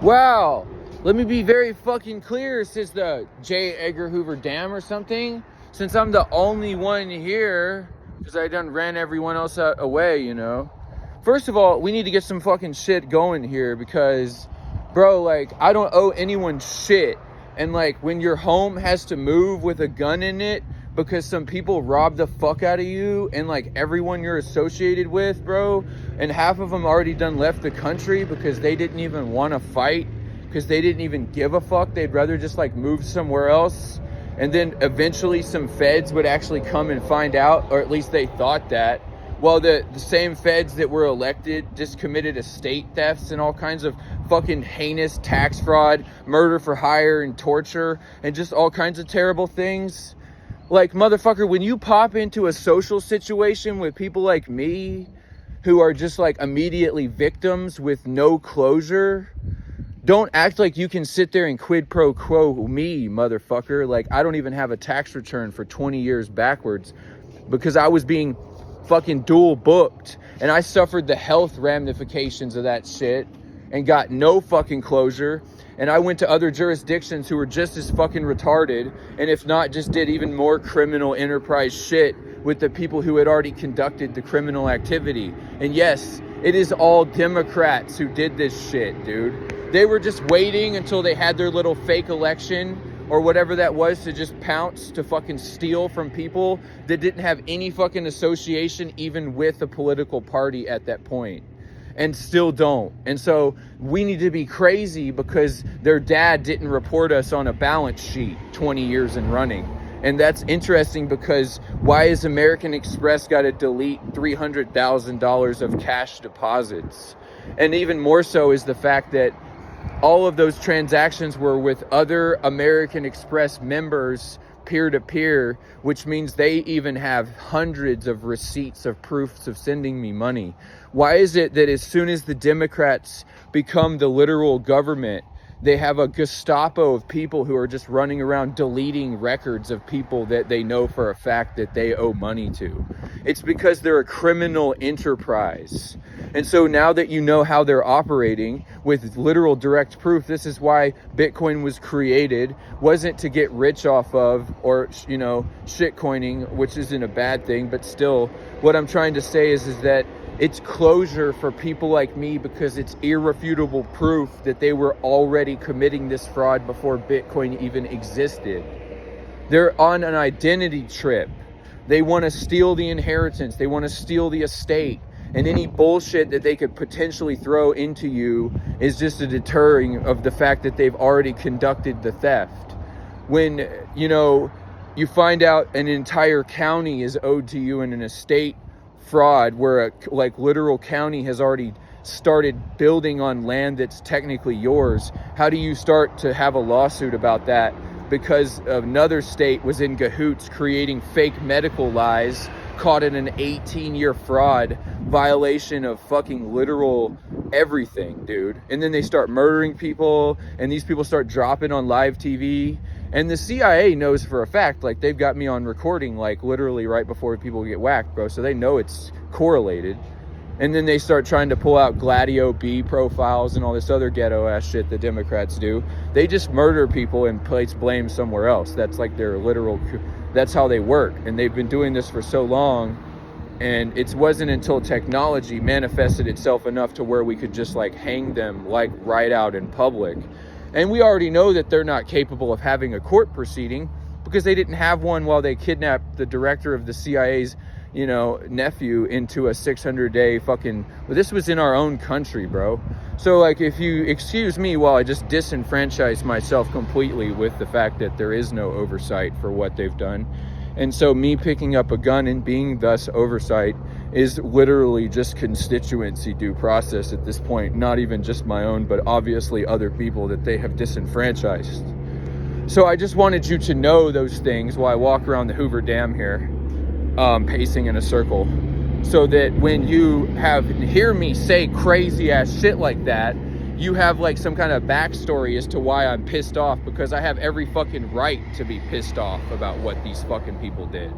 Wow, let me be very fucking clear. Says the J. Edgar Hoover Dam or something. Since I'm the only one here, because I done ran everyone else away, you know. First of all, we need to get some fucking shit going here because, bro, like, I don't owe anyone shit. And, like, when your home has to move with a gun in it because some people robbed the fuck out of you and, like, everyone you're associated with, bro, and half of them already done left the country because they didn't even want to fight, because they didn't even give a fuck. They'd rather just, like, move somewhere else. And then eventually some feds would actually come and find out, or at least they thought that. Well, the same feds that were elected just committed estate thefts and all kinds of fucking heinous tax fraud, murder for hire and torture, and just all kinds of terrible things. Like, motherfucker, when you pop into a social situation with people like me who are just like immediately victims with no closure, don't act like you can sit there and quid pro quo me, motherfucker. Like, I don't even have a tax return for 20 years backwards because I was being fucking dual booked and I suffered the health ramifications of that shit and got no fucking closure. And I went to other jurisdictions who were just as fucking retarded, and if not, just did even more criminal enterprise shit with the people who had already conducted the criminal activity. And yes, it is all Democrats who did this shit, dude. They were just waiting until they had their little fake election or whatever that was to just pounce, to fucking steal from people that didn't have any fucking association even with a political party at that point, and still don't. And so we need to be crazy because their dad didn't report us on a balance sheet 20 years in running. And that's interesting because why has American Express got to delete $300,000 of cash deposits? And even more so is the fact that all of those transactions were with other American Express members peer-to-peer, which means they even have hundreds of receipts of proofs of sending me money. Why is it that as soon as the Democrats become the literal government, they have a Gestapo of people who are just running around deleting records of people that they know for a fact that they owe money to? It's because they're a criminal enterprise. And so now that you know how they're operating with literal direct proof, this is why Bitcoin was created. Wasn't to get rich off of, or, you know, shitcoining, which isn't a bad thing, but still what I'm trying to say is that it's closure for people like me because it's irrefutable proof that they were already committing this fraud before Bitcoin even existed. They're on an identity trip. They want to steal the inheritance. They want to steal the estate. And any bullshit that they could potentially throw into you is just a deterring of the fact that they've already conducted the theft. When, you know, you find out an entire county is owed to you in an estate fraud where a like literal county has already started building on land that's technically yours, how do you start to have a lawsuit about that because another state was in cahoots creating fake medical lies, caught in an 18-year fraud violation of fucking literal everything, dude? And then they start murdering people, and these people start dropping on live TV. And the CIA knows for a fact, like, they've got me on recording, like, literally right before people get whacked, bro. So they know it's correlated. And then they start trying to pull out Gladio B profiles and all this other ghetto-ass shit that Democrats do. They just murder people and place blame somewhere else. That's like their literal, that's how they work. And they've been doing this for so long. And it wasn't until technology manifested itself enough to where we could just, like, hang them, like, right out in public. And we already know that they're not capable of having a court proceeding because they didn't have one while they kidnapped the director of the CIA's, you know, nephew into a 600-day fucking... Well, this was in our own country, bro. So, like, if you excuse me while I just disenfranchise myself completely with the fact that there is no oversight for what they've done. And so me picking up a gun and being thus oversight is literally just constituency due process at this point. Not even just my own, but obviously other people that they have disenfranchised. So I just wanted you to know those things while I walk around the Hoover Dam here, pacing in a circle, so that when you hear me say crazy ass shit like that, you have like some kind of backstory as to why I'm pissed off, because I have every fucking right to be pissed off about what these fucking people did.